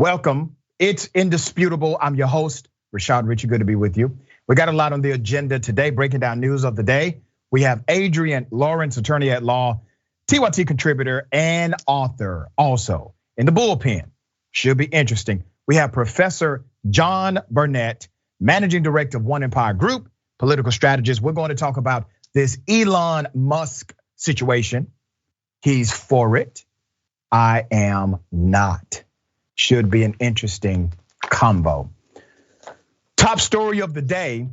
Welcome. It's Indisputable. I'm your host, Richey. Good to be with you. We got a lot on the agenda today, breaking down news of the day. We have Adrienne Lawrence, attorney at law, TYT contributor and author, also in the bullpen. Should be interesting. We have Professor John Burnett, managing director of One Empire Group, political strategist. We're going to talk about this Elon Musk situation. He's for it. I am not. Should be an interesting combo. Top story of the day.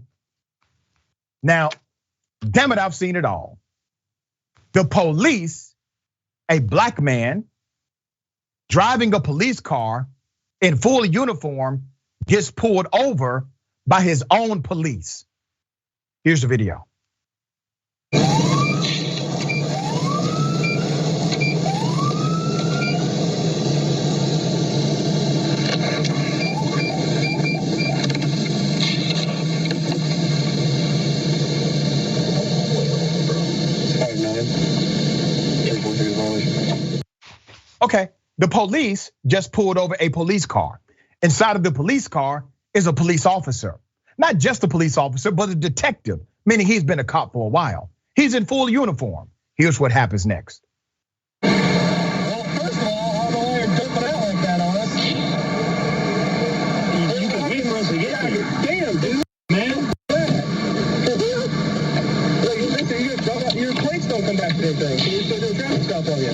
Now, damn it, I've seen it all. The police, a black man driving a police car in full uniform, gets pulled over by his own police. Here's the video. Okay, the police just pulled over a police car. Inside of the police car is a police officer. Not just a police officer, but a detective, meaning he's been a cop for a while. He's in full uniform. Here's what happens next. Well, first of all, I don't know why you're dumping out like that on us. You can wait for us to get here. Damn, dude, man. Look, your plates don't come back to their thing. So you're doing a traffic stop on you.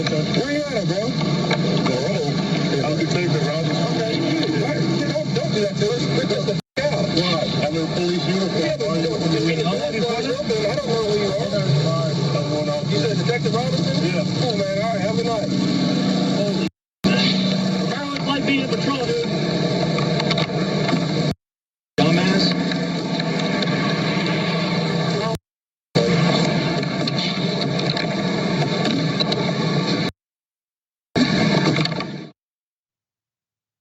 Where you at, bro? I'll be taking the route. Okay, don't do that to us. Get the f out. Why? I'm in a police uniform. Yeah, but I don't know who you are. You said Detective Robinson? Yeah. Cool, man. All right, have a good night. Holy Maryland might be in patrol, dude. Dumbass.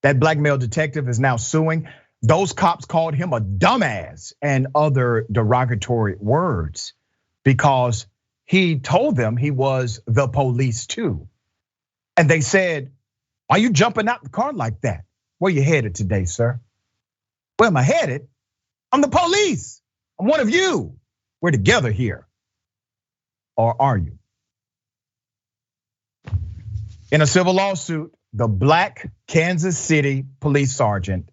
That black male detective is now suing. Those cops called him a dumbass and other derogatory words because he told them he was the police too. And they said, why are you jumping out the car like that? Where you headed today, sir? Where am I headed? I'm the police. I'm one of you. We're together here. Or are you? In a civil lawsuit, the black Kansas City police sergeant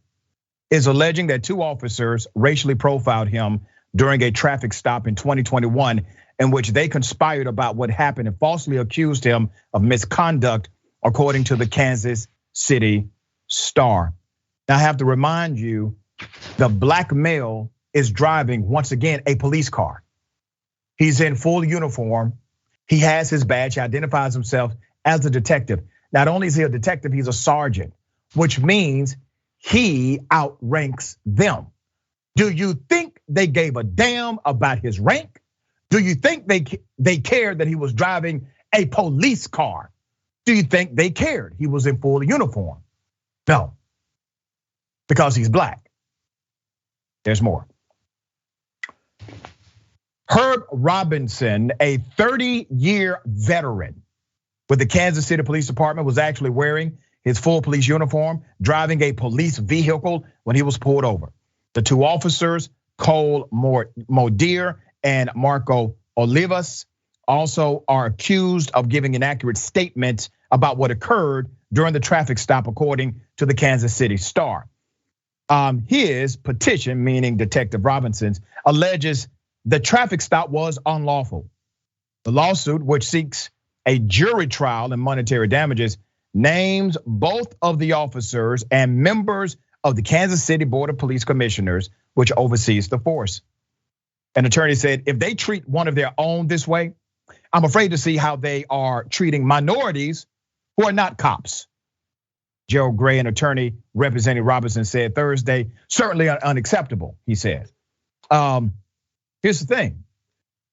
is alleging that two officers racially profiled him during a traffic stop in 2021 in which they conspired about what happened and falsely accused him of misconduct, according to the Kansas City Star. Now I have to remind you, the black male is driving, once again, a police car. He's in full uniform. He has his badge, he identifies himself as a detective. Not only is he a detective, he's a sergeant, which means he outranks them. Do you think they gave a damn about his rank? Do you think they cared that he was driving a police car? Do you think they cared he was in full uniform? No, because he's black. There's more. Herb Robinson, a 30-year veteran with the Kansas City Police Department, was actually wearing his full police uniform, driving a police vehicle when he was pulled over. The two officers, Cole Modier and Marco Olivas, also are accused of giving inaccurate statements about what occurred during the traffic stop, according to the Kansas City Star. His petition, meaning Detective Robinson's, alleges the traffic stop was unlawful. The lawsuit, which seeks a jury trial and monetary damages, names both of the officers and members of the Kansas City Board of Police Commissioners, which oversees the force. An attorney said, if they treat one of their own this way, I'm afraid to see how they are treating minorities who are not cops. Gerald Gray, an attorney representing Robinson, said Thursday, certainly unacceptable, he said. Here's the thing.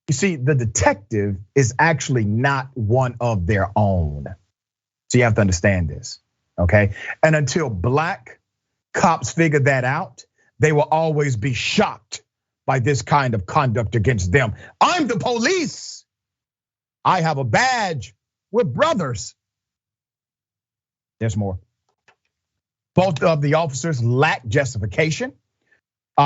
You see, the detective is actually not one of their own. So you have to understand this, okay? And until black cops figure that out, they will always be shocked by this kind of conduct against them. I'm the police. I have a badge. We're brothers. There's more. Both of the officers lacked justification,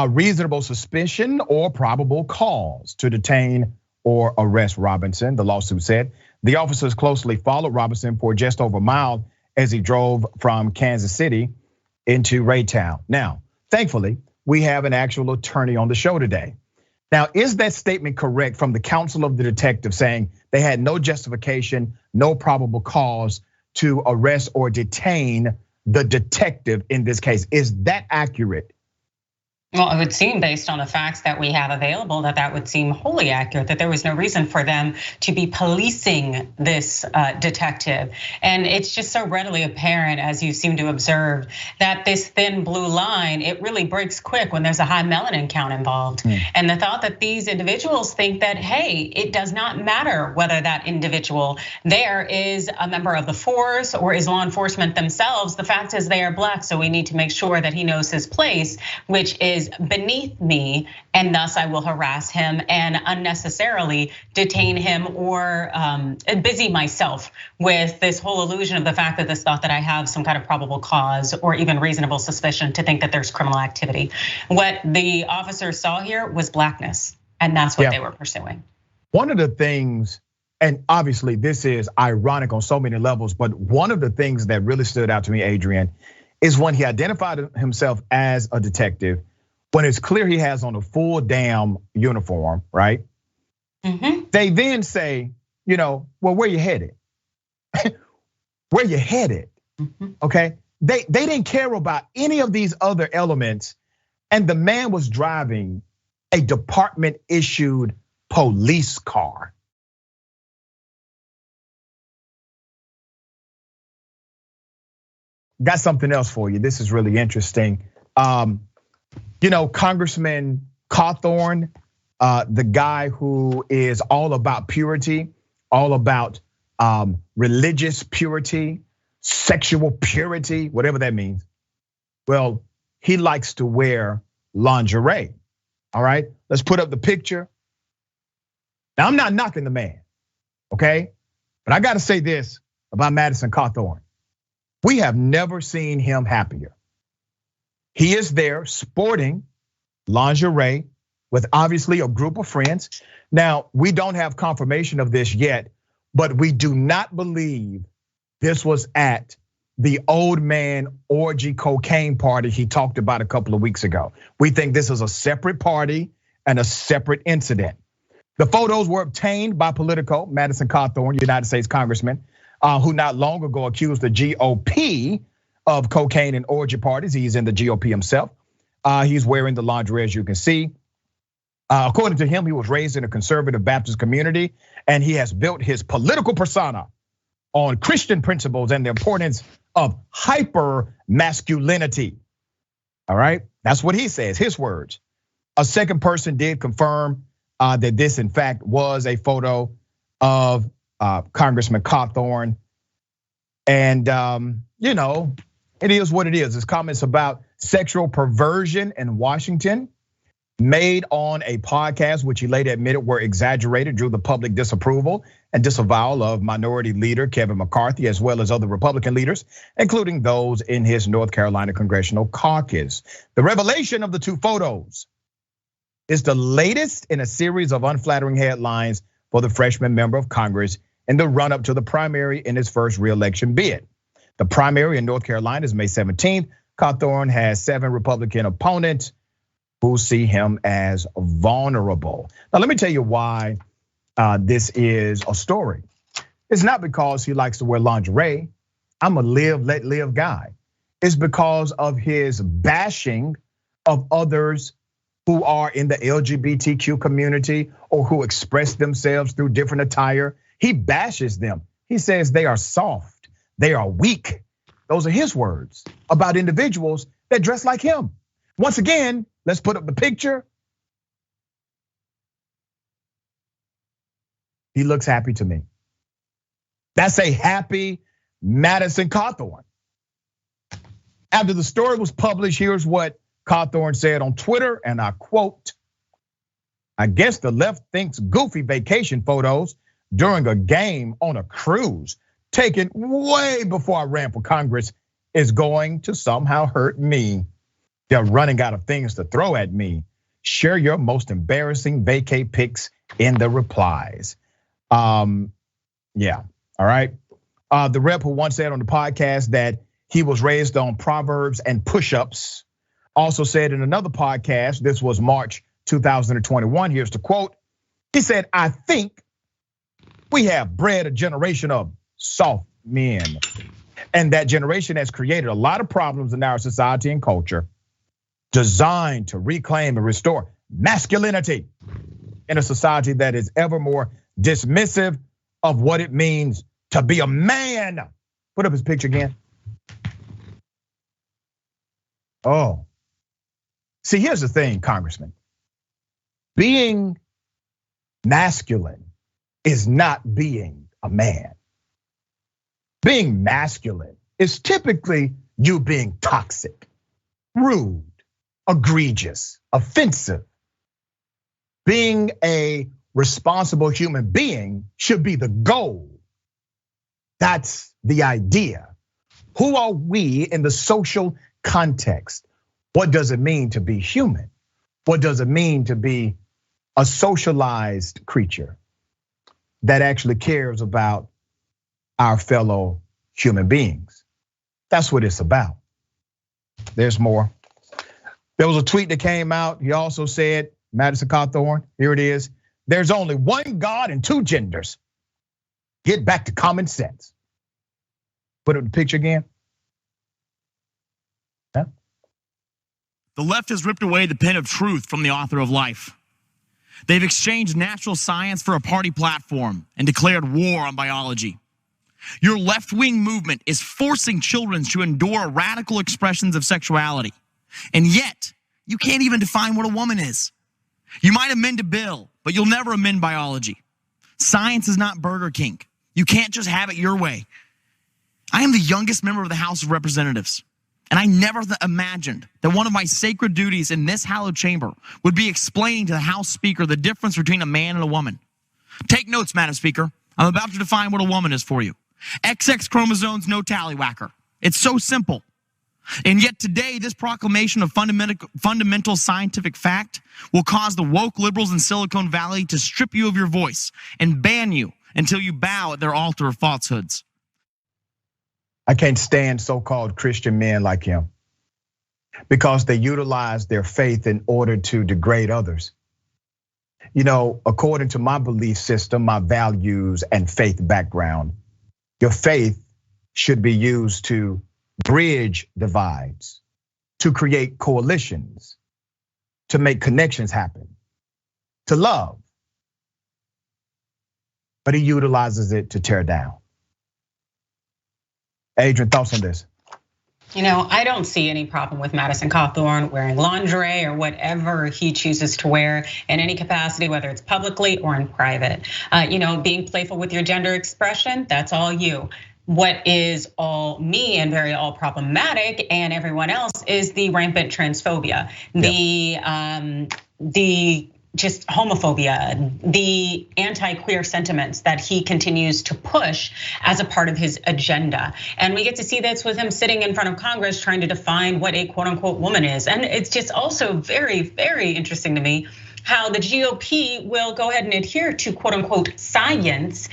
reasonable suspicion, or probable cause to detain or arrest Robinson, the lawsuit said. The officers closely followed Robinson for just over a mile as he drove from Kansas City into Raytown. Now, thankfully, we have an actual attorney on the show today. Now, is that statement correct from the counsel of the detective saying they had no justification, no probable cause to arrest or detain the detective in this case? Is that accurate? Well, it would seem based on the facts that we have available that would seem wholly accurate, that there was no reason for them to be policing this detective. And it's just so readily apparent, as you seem to observe, that this thin blue line, it really breaks quick when there's a high melanin count involved. And the thought that these individuals think that, hey, it does not matter whether that individual there is a member of the force or is law enforcement themselves. The fact is they are Black, so we need to make sure that he knows his place, which is beneath me, and thus I will harass him and unnecessarily detain him or busy myself with this whole illusion of the fact that this thought that I have some kind of probable cause or even reasonable suspicion to think that there's criminal activity. What the officers saw here was Blackness, and that's what they were pursuing. One of the things, and obviously this is ironic on so many levels, but one of the things that really stood out to me, Adrienne, is when he identified himself as a detective, when it's clear he has on a full damn uniform, right? They then say, well, where you headed? Where you headed? Okay, they didn't care about any of these other elements, and the man was driving a department issued police car. Got something else for you. This is really interesting. Congressman Cawthorn, the guy who is all about purity, all about religious purity, sexual purity, whatever that means. Well, he likes to wear lingerie. All right, let's put up the picture. Now, I'm not knocking the man, okay? But I gotta say this about Madison Cawthorn. We have never seen him happier. He is there sporting lingerie with obviously a group of friends. Now, we don't have confirmation of this yet, but we do not believe this was at the old man orgy cocaine party he talked about a couple of weeks ago. We think this is a separate party and a separate incident. The photos were obtained by Politico, Madison Cawthorn, United States Congressman, who not long ago accused the GOP of cocaine and orgy parties. He's in the GOP himself. He's wearing the lingerie, as you can see. According to him, he was raised in a conservative Baptist community, and he has built his political persona on Christian principles and the importance of hyper masculinity. All right, that's what he says, his words. A second person did confirm that this, in fact, was a photo of Congressman Cawthorn. And it is what it is. His comments about sexual perversion in Washington made on a podcast, which he later admitted were exaggerated, drew the public disapproval and disavowal of minority leader Kevin McCarthy, as well as other Republican leaders, including those in his North Carolina congressional caucus. The revelation of the two photos is the latest in a series of unflattering headlines for the freshman member of Congress in the run-up to the primary in his first re-election bid. The primary in North Carolina is May 17th. Cawthorn has 7 Republican opponents who see him as vulnerable. Now, let me tell you why this is a story. It's not because he likes to wear lingerie. I'm a live, let live guy. It's because of his bashing of others who are in the LGBTQ community or who express themselves through different attire. He bashes them. He says they are soft, they are weak. Those are his words about individuals that dress like him. Once again, let's put up the picture. He looks happy to me. That's a happy Madison Cawthorn. After the story was published, here's what Cawthorn said on Twitter, and I quote, "I guess the left thinks goofy vacation photos during a game on a cruise taken way before I ran for Congress is going to somehow hurt me. They're running out of things to throw at me. Share your most embarrassing vacay pics in the replies. Yeah, all right. The rep who once said on the podcast that he was raised on Proverbs and push-ups also said in another podcast, this was March 2021, here's the quote. He said, I think we have bred a generation of soft men. And that generation has created a lot of problems in our society and culture designed to reclaim and restore masculinity in a society that is ever more dismissive of what it means to be a man. Put up his picture again. Oh, see, here's the thing, Congressman. Being masculine is not being a man. Being masculine is typically you being toxic, rude, egregious, offensive. Being a responsible human being should be the goal. That's the idea. Who are we in the social context? What does it mean to be human? What does it mean to be a socialized creature that actually cares about our fellow human beings? That's what it's about. There's more. There was a tweet that came out. He also said, Madison Cawthorn, here it is. There's only one God and two genders. Get back to common sense. Put up the picture again. Yeah. The left has ripped away the pen of truth from the author of life. They've exchanged natural science for a party platform and declared war on biology. Your left-wing movement is forcing children to endure radical expressions of sexuality. And yet, you can't even define what a woman is. You might amend a bill, but you'll never amend biology. Science is not Burger King. You can't just have it your way. I am the youngest member of the House of Representatives, and I never imagined that one of my sacred duties in this hallowed chamber would be explaining to the House Speaker the difference between a man and a woman. Take notes, Madam Speaker. I'm about to define what a woman is for you. XX chromosomes, no tallywhacker. It's so simple. And yet today, this proclamation of fundamental scientific fact will cause the woke liberals in Silicon Valley to strip you of your voice and ban you until you bow at their altar of falsehoods. I can't stand so-called Christian men like him because they utilize their faith in order to degrade others. You know, according to my belief system, my values and faith background, your faith should be used to bridge divides, to create coalitions, to make connections happen, to love. But he utilizes it to tear down. Adrienne, thoughts on this? You know, I don't see any problem with Madison Cawthorn wearing lingerie or whatever he chooses to wear in any capacity, whether it's publicly or in private. You know, being playful with your gender expression, that's all you. What is all me and very all problematic and everyone else is the rampant transphobia, the just homophobia, the anti-queer sentiments that he continues to push as a part of his agenda. And we get to see this with him sitting in front of Congress trying to define what a quote unquote woman is. And it's just also very, very interesting to me how the GOP will go ahead and adhere to quote unquote science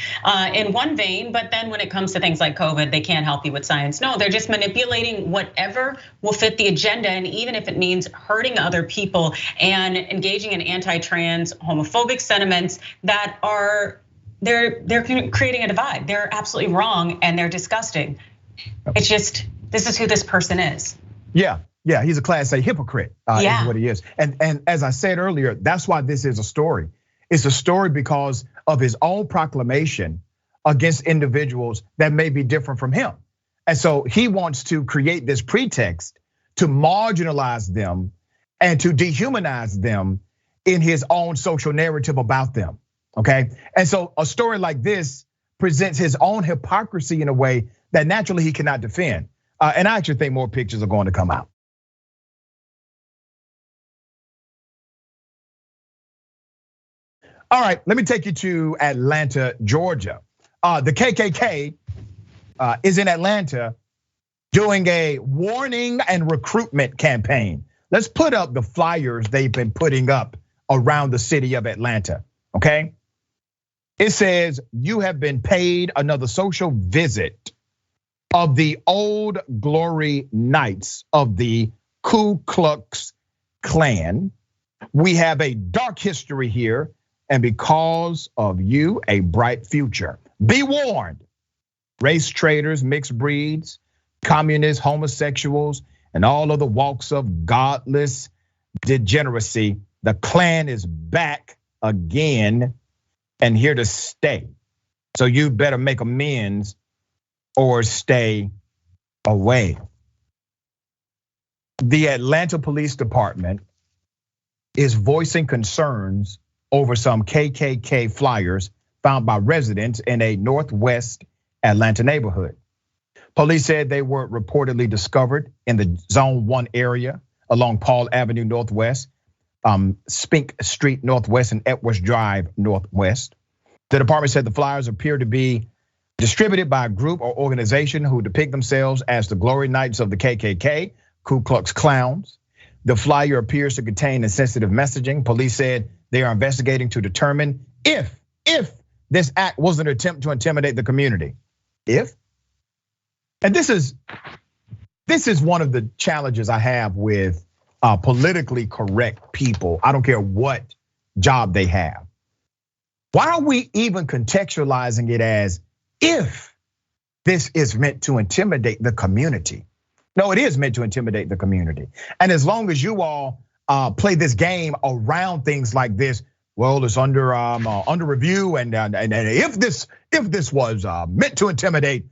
in one vein, but then when it comes to things like COVID, they can't help you with science. No, they're just manipulating whatever will fit the agenda. And even if it means hurting other people and engaging in anti-trans homophobic sentiments that are, they're creating a divide. They're absolutely wrong and they're disgusting. It's just, this is who this person is. Yeah, he's a class A hypocrite, is what he is. And as I said earlier, that's why this is a story. It's a story because of his own proclamation against individuals that may be different from him. And so he wants to create this pretext to marginalize them and to dehumanize them in his own social narrative about them, okay? And so a story like this presents his own hypocrisy in a way that naturally he cannot defend. And I actually think more pictures are going to come out. All right, let me take you to Atlanta, Georgia. The KKK is in Atlanta doing a warning and recruitment campaign. Let's put up the flyers they've been putting up around the city of Atlanta, okay? It says, you have been paid another social visit of the old glory nights of the Ku Klux Klan. We have a dark history here, and because of you, a bright future. Be warned, race traders, mixed breeds, communists, homosexuals, and all other walks of godless degeneracy. The Klan is back again and here to stay. So you better make amends or stay away. The Atlanta Police Department is voicing concerns over some KKK flyers found by residents in a Northwest Atlanta neighborhood. Police said they were reportedly discovered in the Zone 1 area along Paul Avenue Northwest, Spink Street Northwest, and Edwards Drive Northwest. The department said the flyers appear to be distributed by a group or organization who depict themselves as the glory nights of the KKK, Ku Klux Klans. The flyer appears to contain insensitive messaging. Police said they are investigating to determine if this act was an attempt to intimidate the community. And this is one of the challenges I have with politically correct people. I don't care what job they have. Why are we even contextualizing it as if this is meant to intimidate the community? No, it is meant to intimidate the community. And as long as you all play this game around things like this, well, it's under review, and if this was meant to intimidate,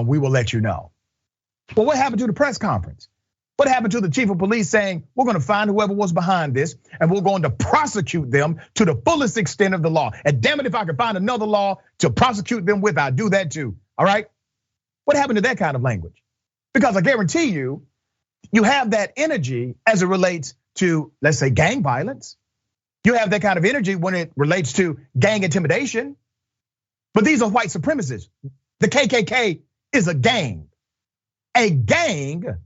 we will let you know. Well, what happened to the press conference? What happened to the chief of police saying, we're gonna find whoever was behind this and we're going to prosecute them to the fullest extent of the law. And damn it, if I could find another law to prosecute them with, I'd do that too, all right? What happened to that kind of language? Because I guarantee you, you have that energy as it relates to, let's say, gang violence. You have that kind of energy when it relates to gang intimidation. But these are white supremacists. The KKK is a gang. A gang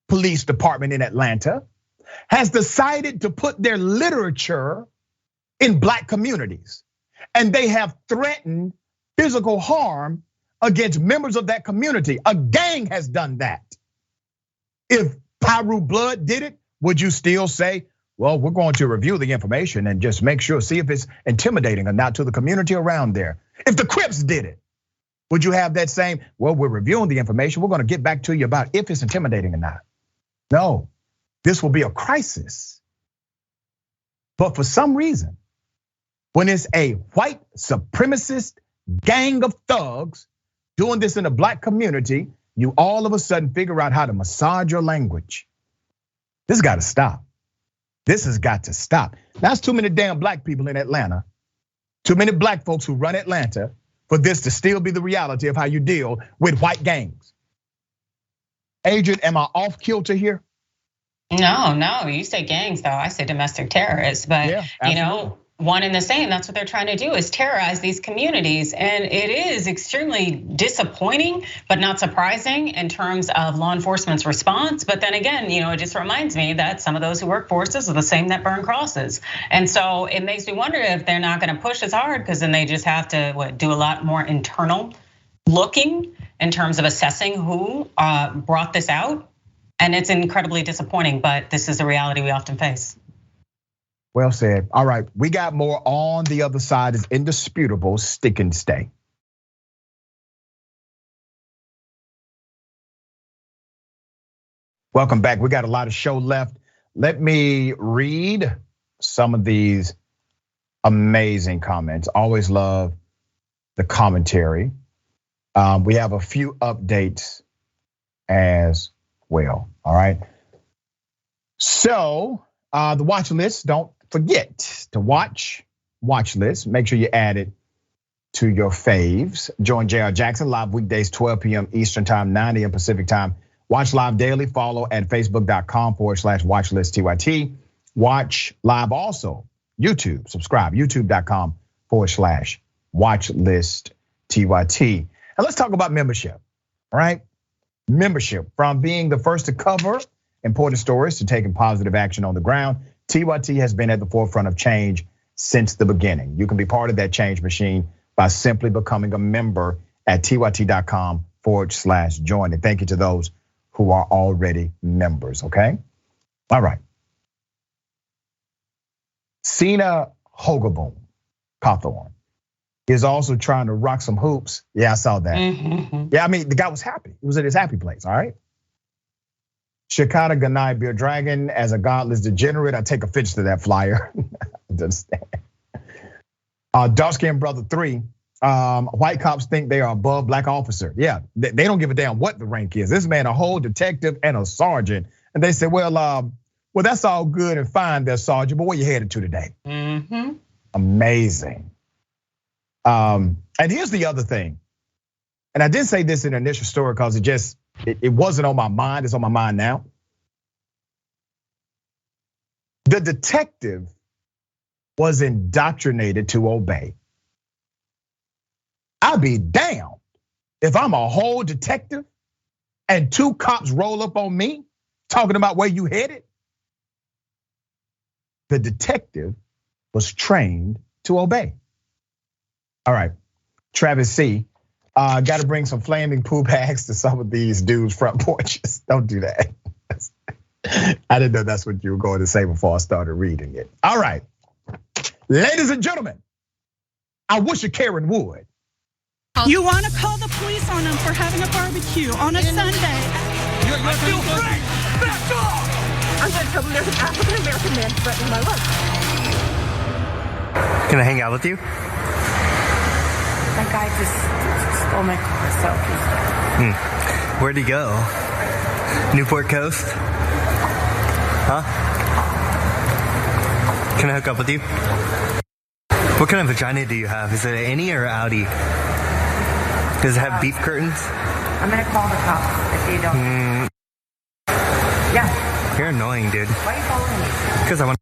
police department in Atlanta has decided to put their literature in black communities. And they have threatened physical harm against members of that community. A gang has done that. If Pyru Blood did it, would you still say, well, we're going to review the information and just make sure, see if it's intimidating or not to the community around there? If the Crips did it, would you have that same, well, we're reviewing the information, we're gonna get back to you about if it's intimidating or not? No, this will be a crisis. But for some reason, when it's a white supremacist gang of thugs doing this in a black community, you all of a sudden figure out how to massage your language. This has got to stop. This has got to stop. That's too many damn black people in Atlanta, too many black folks who run Atlanta for this to still be the reality of how you deal with white gangs. Adrienne, am I off kilter here? No, you say gangs though, I say domestic terrorists, but yeah, one and the same, that's what they're trying to do, is terrorize these communities. And it is extremely disappointing, but not surprising in terms of law enforcement's response. But then again, it just reminds me that some of those who work forces are the same that burn crosses. And so it makes me wonder if they're not gonna push as hard, because then they just have to do a lot more internal looking in terms of assessing who brought this out. And it's incredibly disappointing, but this is the reality we often face. Well said. All right, we got more on the other side. Is Indisputable, stick and stay. Welcome back. We got a lot of show left. Let me read some of these amazing comments. Always love the commentary. We have a few updates as well, all right? So the watch list, don't forget to watch list. Make sure you add it to your faves. Join JR Jackson live weekdays, 12 p.m. Eastern time, 9 a.m. Pacific time. Watch live daily, follow at facebook.com/watchlisttyt. Watch live also, YouTube, subscribe, youtube.com/watchlisttyt. And let's talk about membership, all right? membership. From being the first to cover important stories to taking positive action on the ground, TYT has been at the forefront of change since the beginning. You can be part of that change machine by simply becoming a member at tyt.com/join. And thank you to those who are already members, okay? All right. Sina Hogeboom Cawthorn is also trying to rock some hoops. Yeah, I saw that. Yeah, I mean, the guy was happy. He was at his happy place, all right? Shikata Ganai Beer Dragon, as a godless degenerate, I take offense to that flyer. I understand. Dark Skin Brother 3, white cops think they are above black officer. Yeah, they don't give a damn what the rank is. This man a whole detective and a sergeant. And they said, well, that's all good and fine there, sergeant, but where you headed to today? Amazing. And here's the other thing. And I did say this in the initial story because it wasn't on my mind, it's on my mind now. The detective was indoctrinated to obey. I'd be damned if I'm a whole detective and 2 cops roll up on me talking about where you headed. The detective was trained to obey. All right, Travis C. Got to bring some flaming poo bags to some of these dudes' front porches. Don't do that. I didn't know that's what you were going to say before I started reading it. All right, ladies and gentlemen, I wish a Karen would. You want to call the police on them for having a barbecue on a Sunday? I feel great. Back off! I'm going to tell them there's an African-American man threatening my life. Can I hang out with you? That guy just stole my car, so he's dead. Where'd he go? Newport Coast? Huh? Can I hook up with you? What kind of vagina do you have? Is it an innie or an outie? Does it have beef curtains? I'm going to call the cops if you don't. Yeah. You're annoying, dude. Why are you following me? Because I want.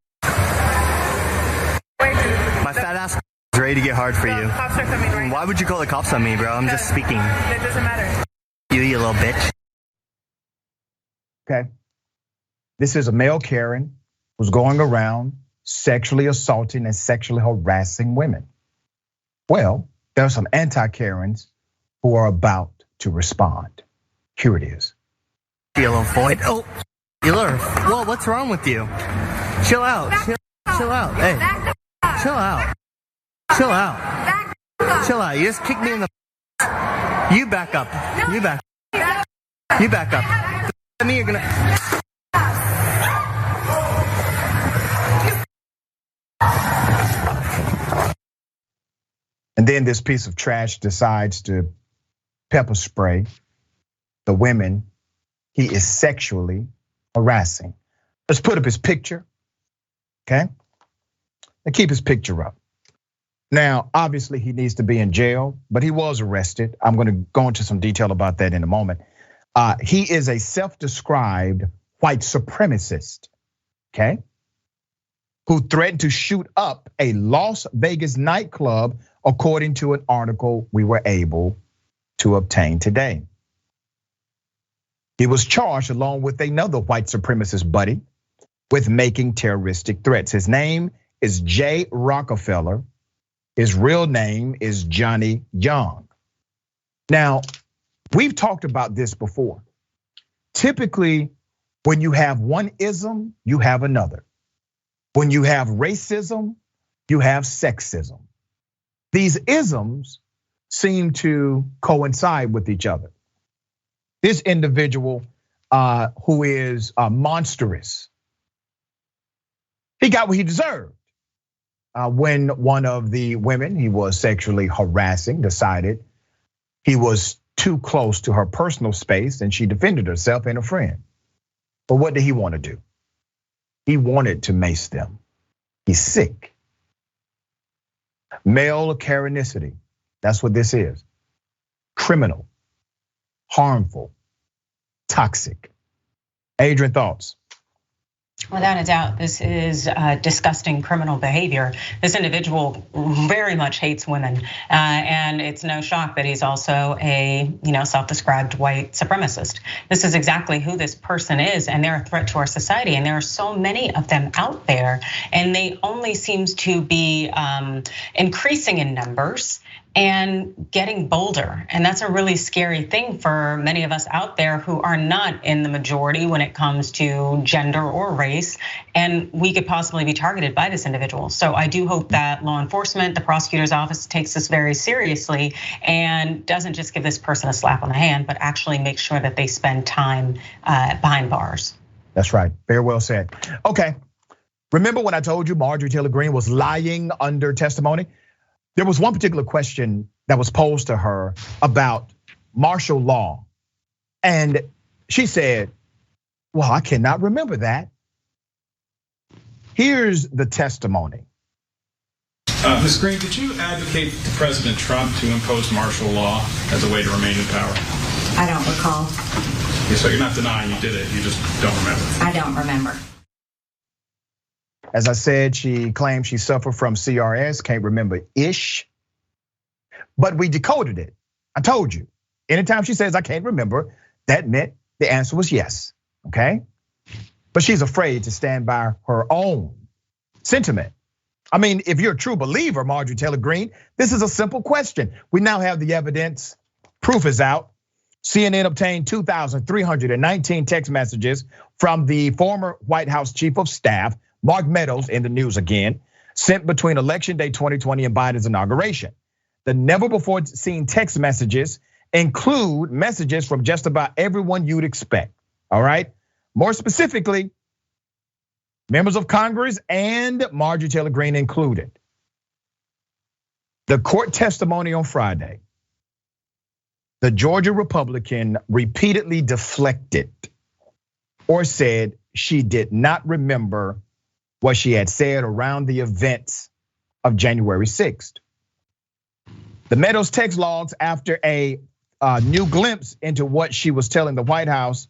My fat ass is ready to get hard for you. The cops are coming right now. Why would you call the cops on me, bro? I'm just speaking. It doesn't matter. You little bitch. Okay. This is a male Karen who's going around sexually assaulting and sexually harassing women. Well, there are some anti-Karens who are about to respond. Here it is. You little void. Oh, you little. Whoa, what's wrong with you? Chill out. Chill out. Hey, chill out. Chill out. Chill out. You just kicked me in the. You back up. You back. You back up. I mean, you're gonna. And then this piece of trash decides to pepper spray the women he is sexually harassing. Let's put up his picture, okay? And keep his picture up. Now, obviously he needs to be in jail, but he was arrested. I'm gonna go into some detail about that in a moment. He is a self-described white supremacist, okay? Who threatened to shoot up a Las Vegas nightclub, according to an article we were able to obtain today. He was charged along with another white supremacist buddy with making terroristic threats. His name is Jay Rockefeller. His real name is Johnny Young. Now, we've talked about this before. Typically, when you have one ism, you have another. When you have racism, you have sexism. These isms seem to coincide with each other. This individual who is monstrous, he got what he deserved. When one of the women he was sexually harassing decided he was too close to her personal space and she defended herself and a friend. But what did he want to do? He wanted to mace them. He's sick. Male Karenicity, that's what this is. Criminal, harmful, toxic. Adrienne, thoughts? Without a doubt, this is disgusting criminal behavior. This individual very much hates women, and it's no shock that he's also a self-described white supremacist. This is exactly who this person is, and they're a threat to our society. And there are so many of them out there, and they only seems to be increasing in numbers and getting bolder. And that's a really scary thing for many of us out there who are not in the majority when it comes to gender or race. And we could possibly be targeted by this individual. So I do hope that law enforcement, the prosecutor's office takes this very seriously and doesn't just give this person a slap on the hand, but actually make sure that they spend time behind bars. That's right, very well said. Okay, remember when I told you Marjorie Taylor Greene was lying under testimony? There was one particular question that was posed to her about martial law. And she said, well, I cannot remember that. Here's the testimony. Ms. Greene, did you advocate to President Trump to impose martial law as a way to remain in power? I don't recall. Yeah, so you're not denying you did it, you just don't remember. I don't remember. As I said, she claimed she suffered from CRS, can't remember ish. But we decoded it. I told you. Anytime she says I can't remember, that meant the answer was yes, okay? But she's afraid to stand by her own sentiment. I mean, if you're a true believer, Marjorie Taylor Greene, this is a simple question. We now have the evidence, proof is out. CNN obtained 2,319 text messages from the former White House Chief of Staff, Mark Meadows, in the news again, sent between Election Day 2020 and Biden's inauguration. The never before seen text messages include messages from just about everyone you'd expect, all right? More specifically, members of Congress and Marjorie Taylor Greene included. The court testimony on Friday, the Georgia Republican repeatedly deflected or said she did not remember what she had said around the events of January 6th. The Meadows text logs after a new glimpse into what she was telling the White House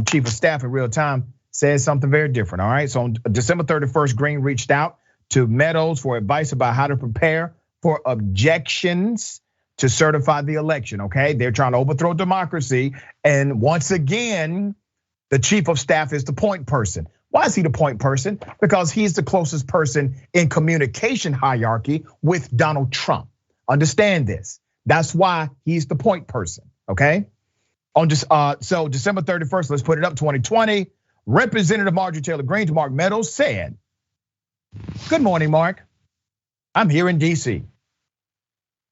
Chief of Staff in real time says something very different, all right? So on December 31st, Greene reached out to Meadows for advice about how to prepare for objections to certify the election, okay? They're trying to overthrow democracy. And once again, the Chief of Staff is the point person. Why is he the point person? Because he's the closest person in communication hierarchy with Donald Trump. Understand this. That's why he's the point person, okay? So December 31st, let's put it up, 2020, Representative Marjorie Taylor Greene to Mark Meadows said, good morning, Mark. I'm here in DC.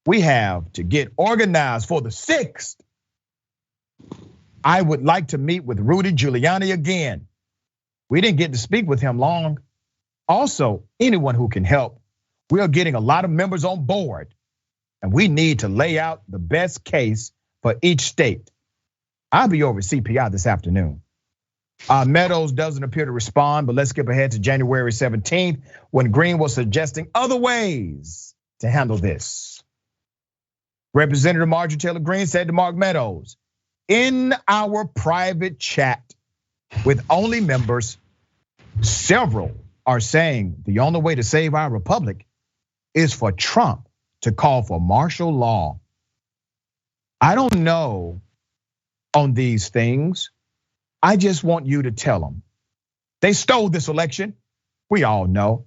We have to get organized for the 6th. I would like to meet with Rudy Giuliani again. We didn't get to speak with him long. Also, anyone who can help. We are getting a lot of members on board, and we need to lay out the best case for each state. I'll be over at CPI this afternoon. Meadows doesn't appear to respond, but let's skip ahead to January 17th when Greene was suggesting other ways to handle this. Representative Marjorie Taylor Greene said to Mark Meadows, in our private chat with only members, several are saying the only way to save our republic is for Trump to call for martial law. I don't know on these things. I just want you to tell them. They stole this election. We all know.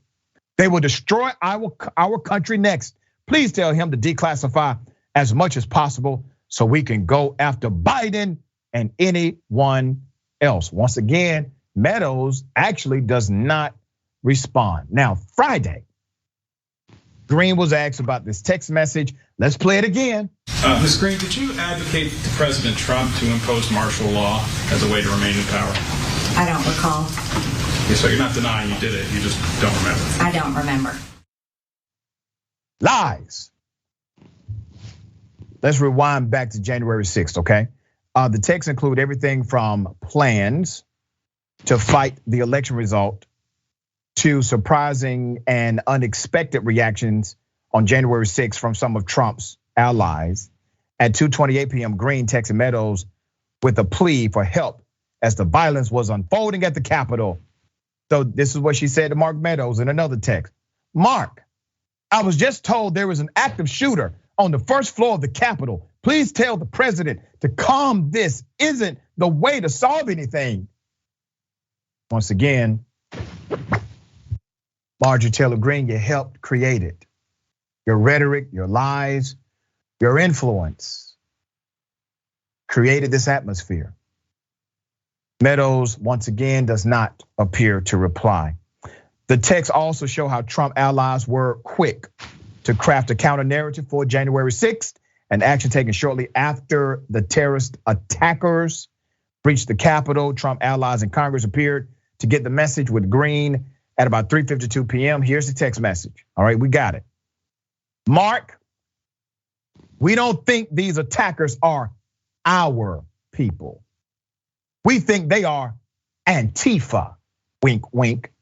They will destroy our country next. Please tell him to declassify as much as possible so we can go after Biden and anyone else. Once again, Meadows actually does not respond. Now, Friday, Greene was asked about this text message. Let's play it again. Ms. Greene, did you advocate to President Trump to impose martial law as a way to remain in power? I don't recall. Yeah, so you're not denying you did it, you just don't remember. I don't remember. Lies. Let's rewind back to January 6th, okay? The texts include everything from plans to fight the election result to surprising and unexpected reactions on January 6th from some of Trump's allies. At 2:28 p.m., Greene texted Meadows with a plea for help as the violence was unfolding at the Capitol. So this is what she said to Mark Meadows in another text. Mark, I was just told there was an active shooter on the first floor of the Capitol. Please tell the president to calm. This isn't the way to solve anything. Once again, Marjorie Taylor Greene, you helped create it. Your rhetoric, your lies, your influence created this atmosphere. Meadows, once again, does not appear to reply. The texts also show how Trump allies were quick to craft a counter narrative for January 6th, an action taken shortly after the terrorist attackers breached the Capitol. Trump allies in Congress appeared to get the message with Greene at about 3:52 p.m. Here's the text message. All right, we got it. Mark, we don't think these attackers are our people. We think they are Antifa, wink, wink,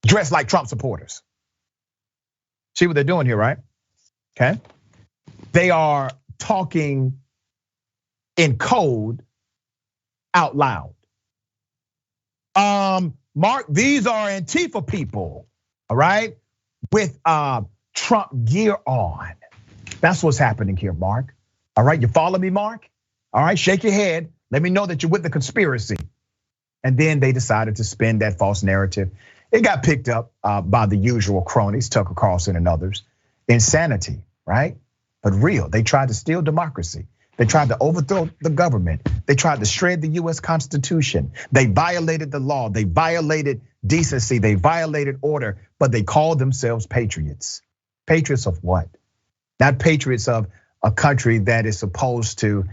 dressed like Trump supporters. See what they're doing here, right? Okay. They are talking in code out loud. Mark, these are Antifa people, all right, with Trump gear on. That's what's happening here, Mark. All right, you follow me, Mark? All right, shake your head. Let me know that you're with the conspiracy. And then they decided to spin that false narrative. It got picked up by the usual cronies, Tucker Carlson and others. Insanity, right? But real. They tried to steal democracy. They tried to overthrow the government. They tried to shred the US Constitution. They violated the law. They violated decency. They violated order, but they called themselves patriots. Patriots of what? Not patriots of a country that is supposed to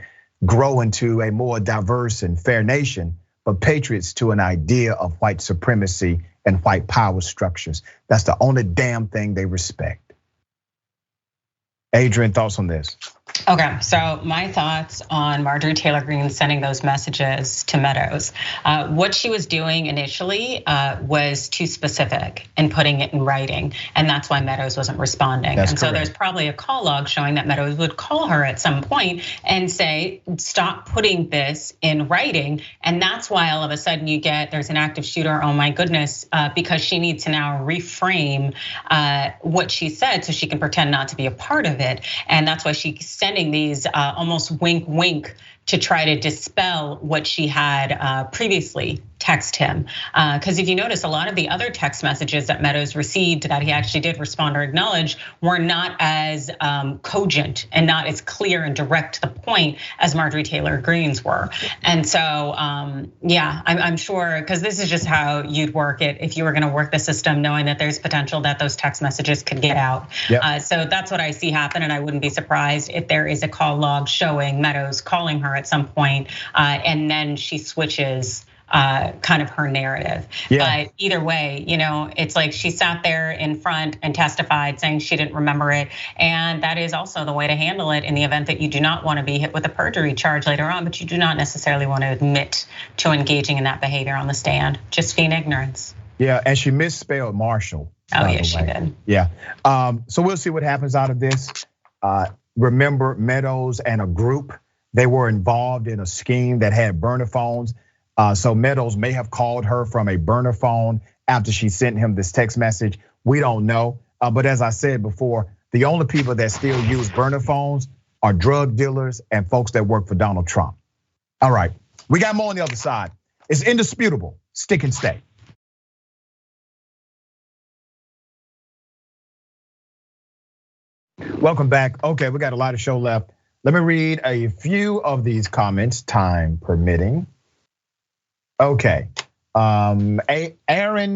grow into a more diverse and fair nation, but patriots to an idea of white supremacy and white power structures. That's the only damn thing they respect. Adrienne, thoughts on this? Okay, so my thoughts on Marjorie Taylor Greene sending those messages to Meadows. What she was doing initially was too specific and putting it in writing, and that's why Meadows wasn't responding. That's and correct. So there's probably a call log showing that Meadows would call her at some point and say, stop putting this in writing. And that's why all of a sudden you get, there's an active shooter, oh my goodness, because she needs to now reframe what she said so she can pretend not to be a part of it. And that's why she's sending these almost wink, wink to try to dispel what she had previously text him. Because if you notice, a lot of the other text messages that Meadows received that he actually did respond or acknowledge were not as cogent and not as clear and direct to the point as Marjorie Taylor Greene's were. And so, yeah, I'm sure, because this is just how you'd work it if you were gonna work the system, knowing that there's potential that those text messages could get out. Yep. So that's what I see happen, and I wouldn't be surprised if there is a call log showing Meadows calling her at some point, and then she switches kind of her narrative. Yeah. But either way, it's like she sat there in front and testified saying she didn't remember it. And that is also the way to handle it in the event that you do not want to be hit with a perjury charge later on, but you do not necessarily want to admit to engaging in that behavior on the stand, just feign ignorance. Yeah, and she misspelled Marshall. Oh, yes, she did. Yeah, so we'll see what happens out of this. Remember, Meadows and a group, they were involved in a scheme that had burner phones. So Meadows may have called her from a burner phone after she sent him this text message. We don't know, but as I said before, the only people that still use burner phones are drug dealers and folks that work for Donald Trump. All right, we got more on the other side. It's indisputable, stick and stay. Welcome back. Okay, we got a lot of show left. Let me read a few of these comments, time permitting. Okay, Aaron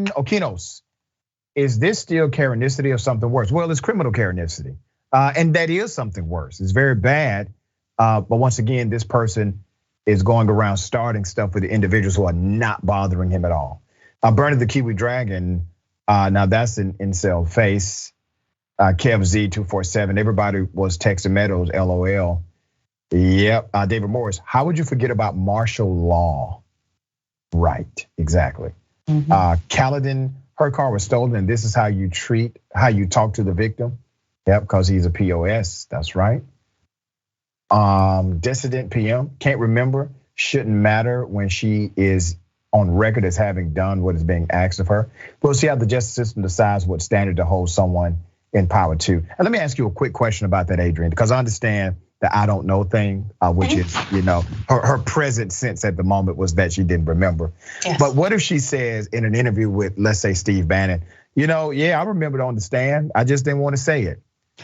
Okinos, is this still Karenicity or something worse? Well, it's criminal Karenicity, and that is something worse. It's very bad, but once again, this person is going around starting stuff with the individuals who are not bothering him at all. Bernie the Kiwi Dragon, now that's an incel face. Kev Z247, everybody was texting Meadows, LOL. Yep, David Morris, how would you forget about martial law? Right, exactly. Caledon, her car was stolen, and this is how you talk to the victim. Yep, because he's a POS, that's right. Dissident PM, can't remember, shouldn't matter when she is on record as having done what is being asked of her. We'll see how the justice system decides what standard to hold someone in power to. And let me ask you a quick question about that, Adrienne, because I understand the I don't know thing, which is, her present sense at the moment was that she didn't remember. Yes. But what if she says in an interview with, let's say, Steve Bannon, yeah, I remember on the stand, I just didn't want to say it.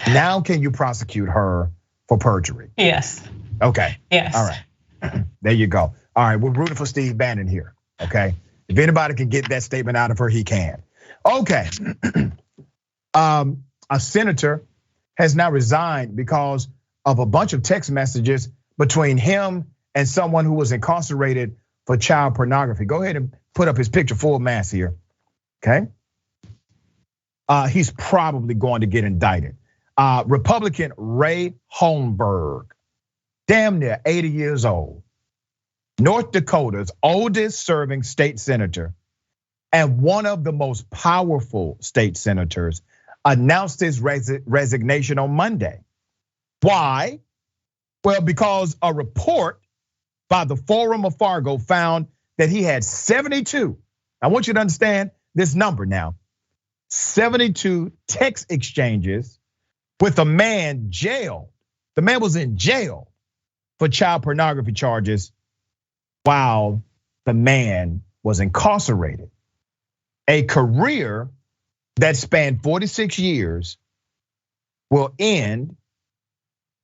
Now can you prosecute her for perjury? Yes. Okay. Yes. All right. There you go. All right, we're rooting for Steve Bannon here, okay? If anybody can get that statement out of her, he can. Okay. A senator has now resigned because of a bunch of text messages between him and someone who was incarcerated for child pornography. Go ahead and put up his picture full mass here, okay? He's probably going to get indicted. Republican Ray Holmberg, damn near 80 years old, North Dakota's oldest serving state senator and one of the most powerful state senators, announced his resignation on Monday. Why? Well, because a report by the Forum of Fargo found that he had 72. I want you to understand this number now. 72 text exchanges with a man jailed. The man was in jail for child pornography charges while the man was incarcerated. A career that spanned 46 years will end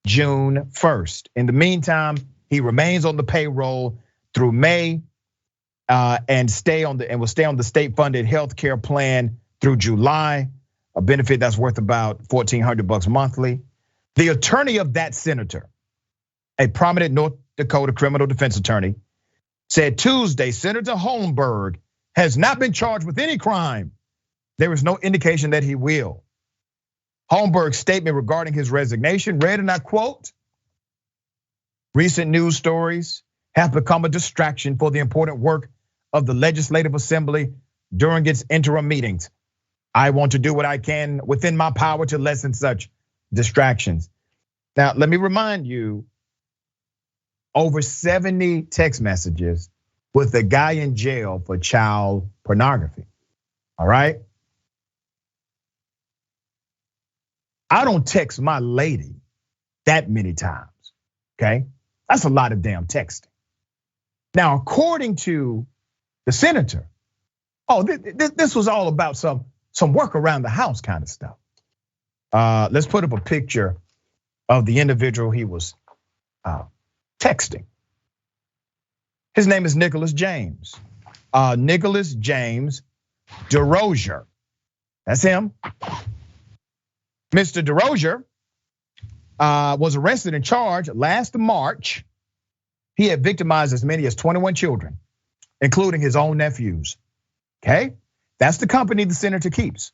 June 1st. In the meantime, he remains on the payroll through May and will stay on the state-funded health care plan through July, a benefit that's worth about $1,400 monthly. The attorney of that senator, a prominent North Dakota criminal defense attorney, said Tuesday, Senator Holmberg has not been charged with any crime. There is no indication that he will. Holmberg's statement regarding his resignation read, and I quote, "Recent news stories have become a distraction for the important work of the Legislative Assembly during its interim meetings. I want to do what I can within my power to lessen such distractions." Now, let me remind you, over 70 text messages with a guy in jail for child pornography, all right? I don't text my lady that many times, okay? That's a lot of damn texting. Now, according to the senator, this was all about some work around the house kind of stuff. Let's put up a picture of the individual he was texting. His name is Nicholas James. Nicholas James DeRozier. That's him. Mr. DeRozier was arrested and charged last March. He had victimized as many as 21 children, including his own nephews. Okay, that's the company the senator keeps.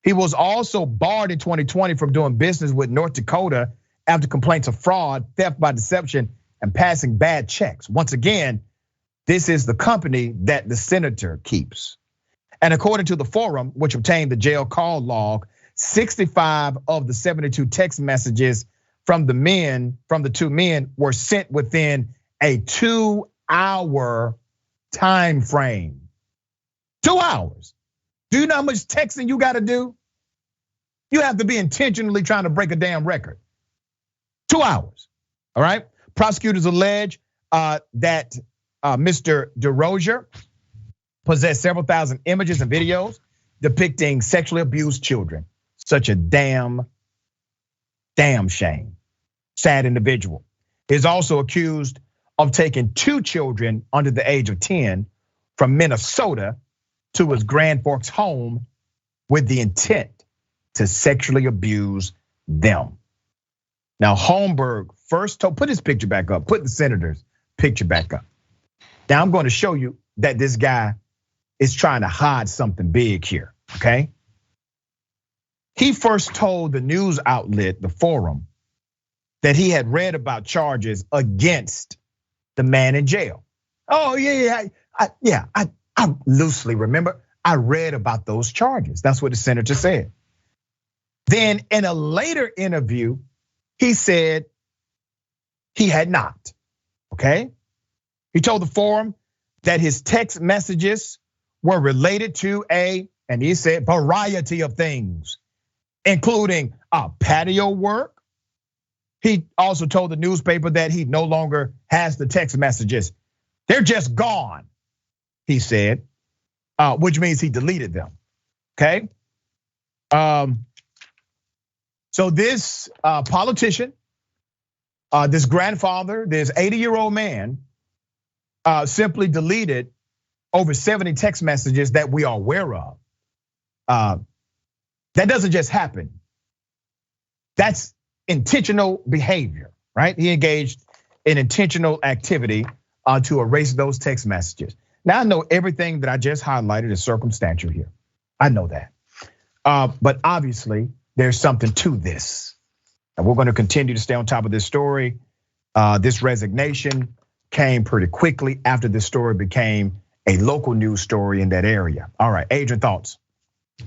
He was also barred in 2020 from doing business with North Dakota after complaints of fraud, theft by deception, and passing bad checks. Once again, this is the company that the senator keeps. And according to the Forum, which obtained the jail call log, 65 of the 72 text messages from the two men were sent within a 2-hour time frame. 2 hours. Do you know how much texting you got to do? You have to be intentionally trying to break a damn record. 2 hours, all right? Prosecutors allege that Mr. DeRozier possessed several thousand images and videos depicting sexually abused children. Such a damn shame. Sad individual. Is also accused of taking 2 children under the age of 10 from Minnesota to his Grand Forks home with the intent to sexually abuse them. Now, Holmberg first told, put his picture back up, put the senator's picture back up. Now, I'm going to show you that this guy is trying to hide something big here, okay? He first told the news outlet, the Forum, that he had read about charges against the man in jail. Oh yeah, I loosely remember. I read about those charges. That's what the senator said. Then in a later interview, he said he had not, okay? He told the Forum that his text messages were related to and he said, variety of things, including patio work. He also told the newspaper that he no longer has the text messages. They're just gone, he said, which means he deleted them, okay? So this politician, this grandfather, this 80-year-old man simply deleted over 70 text messages that we are aware of. That doesn't just happen. That's intentional behavior, right? He engaged in intentional activity to erase those text messages. Now I know everything that I just highlighted is circumstantial here. I know that. But obviously there's something to this. And we're gonna continue to stay on top of this story. This resignation came pretty quickly after this story became a local news story in that area. All right, Adrienne, thoughts?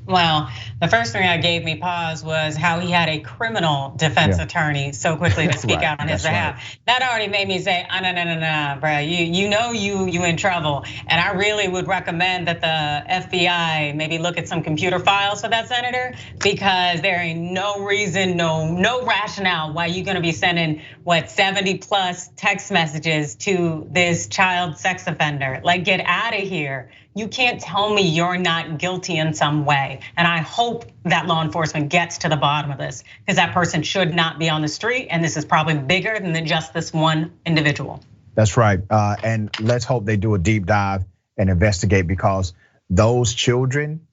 Well, the first thing that gave me pause was how he had a criminal defense attorney so quickly to speak out on his behalf. Right. That already made me say, no, bro, you know you in trouble. And I really would recommend that the FBI maybe look at some computer files for that senator, because there ain't no reason, no rationale why you're gonna be sending 70 plus text messages to this child sex offender. Like, get out of here. You can't tell me you're not guilty in some way. And I hope that law enforcement gets to the bottom of this, because that person should not be on the street. And this is probably bigger than just this one individual. That's right. And let's hope they do a deep dive and investigate, because those children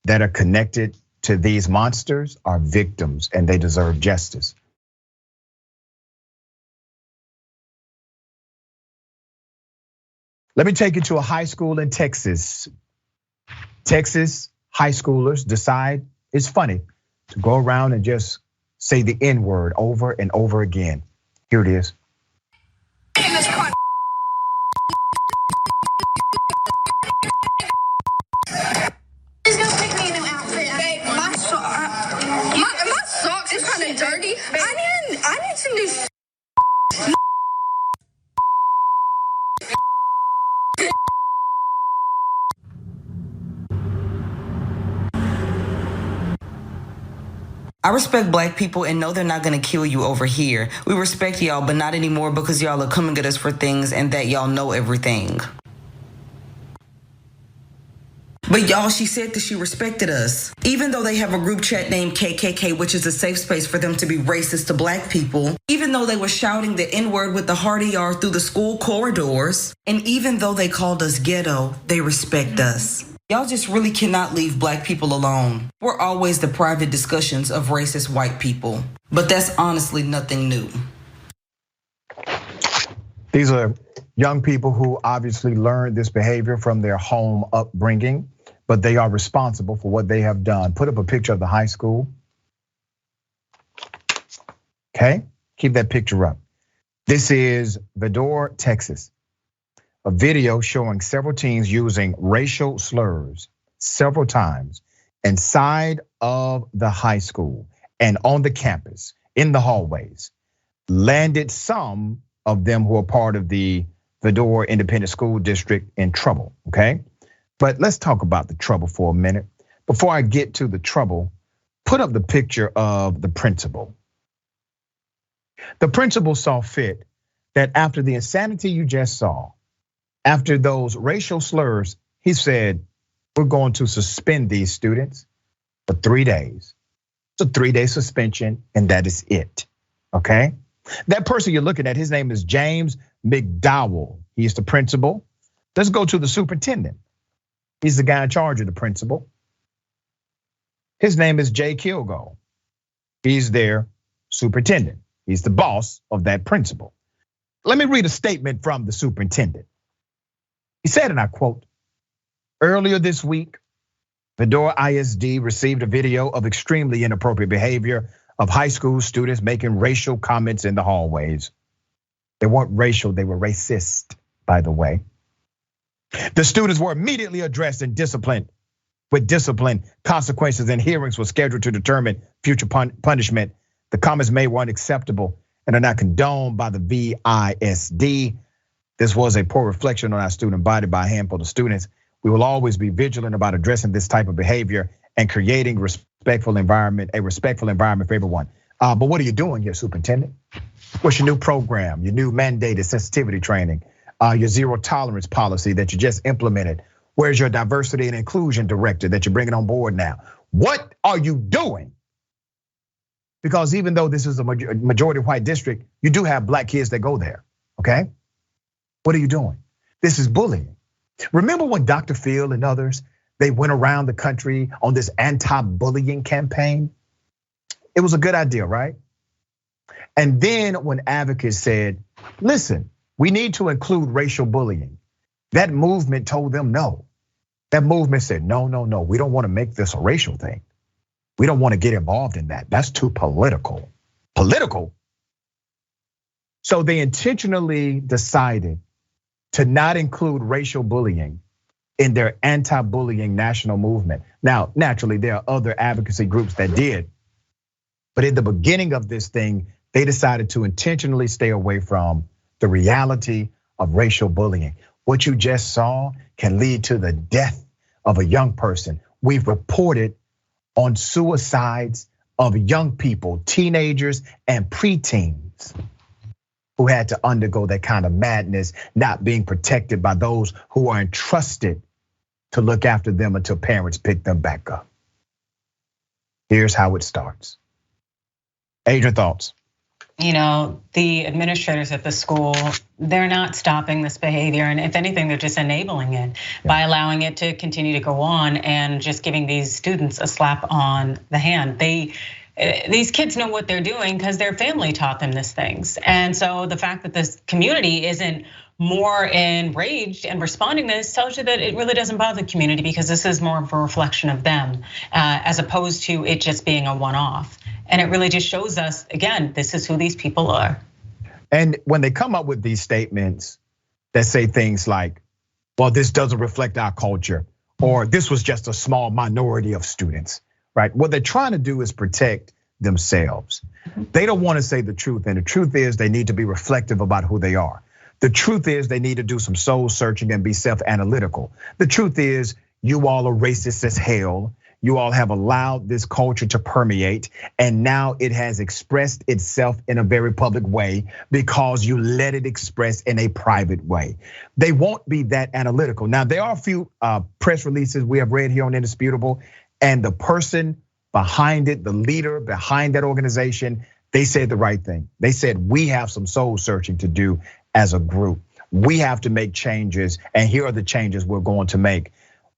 that are connected to these monsters are victims and they deserve justice. Let me take you to a high school in Texas. Texas high schoolers decide it's funny to go around and just say the N-word over and over again. Here it is. He's gonna pick me a new outfit. Babe, my socks is kind of dirty. I need some new. I respect black people and know they're not gonna kill you over here. We respect y'all, but not anymore, because y'all are coming at us for things and that y'all know everything. But y'all, she said that she respected us. Even though they have a group chat named KKK, which is a safe space for them to be racist to black people. Even though they were shouting the N-word with the heart ER through the school corridors. And even though they called us ghetto, they respect us. Y'all just really cannot leave black people alone. We're always the private discussions of racist white people. But that's honestly nothing new. These are young people who obviously learned this behavior from their home upbringing, but they are responsible for what they have done. Put up a picture of the high school. Okay, keep that picture up. This is Vidor, Texas. A video showing several teens using racial slurs several times inside of the high school and on the campus, in the hallways, landed some of them who are part of the Vidor Independent School District in trouble, okay? But let's talk about the trouble for a minute. Before I get to the trouble, put up the picture of the principal. The principal saw fit that after the insanity you just saw, after those racial slurs, he said, we're going to suspend these students for 3 days. It's a 3-day suspension, and that is it, okay? That person you're looking at, his name is James McDowell. He's the principal. Let's go to the superintendent. He's the guy in charge of the principal. His name is Jay Kilgo. He's their superintendent. He's the boss of that principal. Let me read a statement from the superintendent. He said, and I quote, earlier this week, Vidor ISD received a video of extremely inappropriate behavior of high school students making racial comments in the hallways. They weren't racial, they were racist, by the way. The students were immediately addressed and disciplined with discipline consequences, and hearings were scheduled to determine future punishment. The comments made were unacceptable and are not condoned by the VISD. this was a poor reflection on our student body by a handful of students. We will always be vigilant about addressing this type of behavior and creating a respectful environment for everyone. But what are you doing here, Superintendent? What's your new program, your new mandated sensitivity training, your zero tolerance policy that you just implemented? Where's your diversity and inclusion director that you're bringing on board now? What are you doing? Because even though this is a majority white district, you do have black kids that go there, okay? What are you doing? This is bullying. Remember when Dr. Phil and others, they went around the country on this anti-bullying campaign? It was a good idea, right? And then when advocates said, listen, we need to include racial bullying, that movement told them no. That movement said, no, we don't want to make this a racial thing. We don't want to get involved in that. That's too political. Political? So they intentionally decided to not include racial bullying in their anti-bullying national movement. Now, naturally, there are other advocacy groups that did, but in the beginning of this thing, they decided to intentionally stay away from the reality of racial bullying. What you just saw can lead to the death of a young person. We've reported on suicides of young people, teenagers and preteens who had to undergo that kind of madness, not being protected by those who are entrusted to look after them until parents pick them back up. Here's how it starts. Adrienne, thoughts? You know, the administrators at the school, they're not stopping this behavior. And if anything, they're just enabling it by allowing it to continue to go on and just giving these students a slap on the hand. These kids know what they're doing because their family taught them these things. And so the fact that this community isn't more enraged and responding to this tells you that it really doesn't bother the community because this is more of a reflection of them as opposed to it just being a one-off. And it really just shows us, again, this is who these people are. And when they come up with these statements that say things like, well, this doesn't reflect our culture, or this was just a small minority of students, right? What they're trying to do is protect themselves. They don't want to say the truth, and the truth is they need to be reflective about who they are. The truth is they need to do some soul searching and be self-analytical. The truth is you all are racist as hell. You all have allowed this culture to permeate, and now it has expressed itself in a very public way because you let it express in a private way. They won't be that analytical. Now, there are a few press releases we have read here on Indisputable, and the person behind it, the leader behind that organization, they said the right thing. They said, we have some soul searching to do as a group. We have to make changes, and here are the changes we're going to make.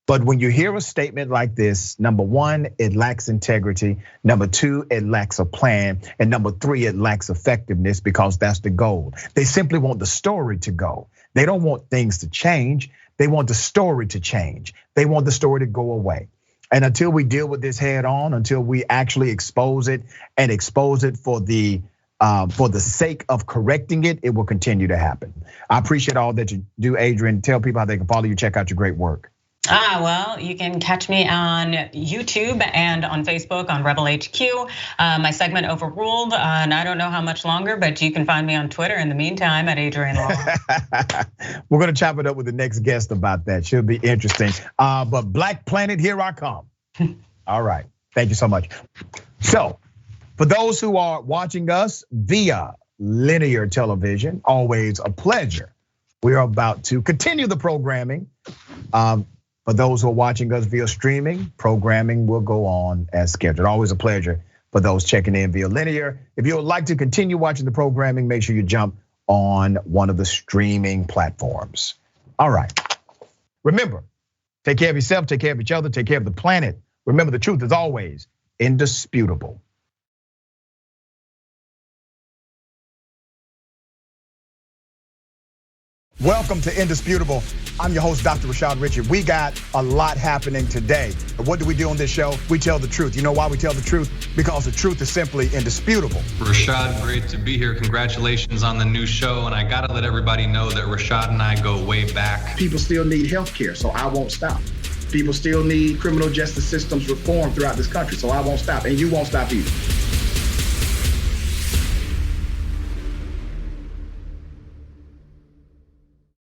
But when you hear a statement like this, number one, it lacks integrity. Number two, it lacks a plan. And number three, it lacks effectiveness because that's the goal. They simply want the story to go. They don't want things to change. They want the story to change. They want the story to go away. And until we deal with this head on, until we actually expose it and expose it for the sake of correcting it, it will continue to happen. I appreciate all that you do, Adrienne. Tell people how they can follow you, check out your great work. Well, you can catch me on YouTube and on Facebook on Rebel HQ. My segment Overruled, and I don't know how much longer, but you can find me on Twitter in the meantime at Adrienne Law. We're gonna chop it up with the next guest about that. Should be interesting. But Black Planet, here I come. All right, thank you so much. So, for those who are watching us via linear television, always a pleasure. We are about to continue the programming. For those who are watching us via streaming, programming will go on as scheduled. Always a pleasure for those checking in via linear. If you would like to continue watching the programming, make sure you jump on one of the streaming platforms. All right. Remember, take care of yourself, take care of each other, take care of the planet. Remember, the truth is always indisputable. Welcome to Indisputable. I'm your host, Dr. Richey. We got a lot happening today. What do we do on this show? We tell the truth. You know why we tell the truth? Because the truth is simply indisputable. Rashad, great to be here. Congratulations on the new show. And I gotta let everybody know that Rashad and I go way back. People still need health care, so I won't stop. People still need criminal justice systems reform throughout this country, so I won't stop. And you won't stop either.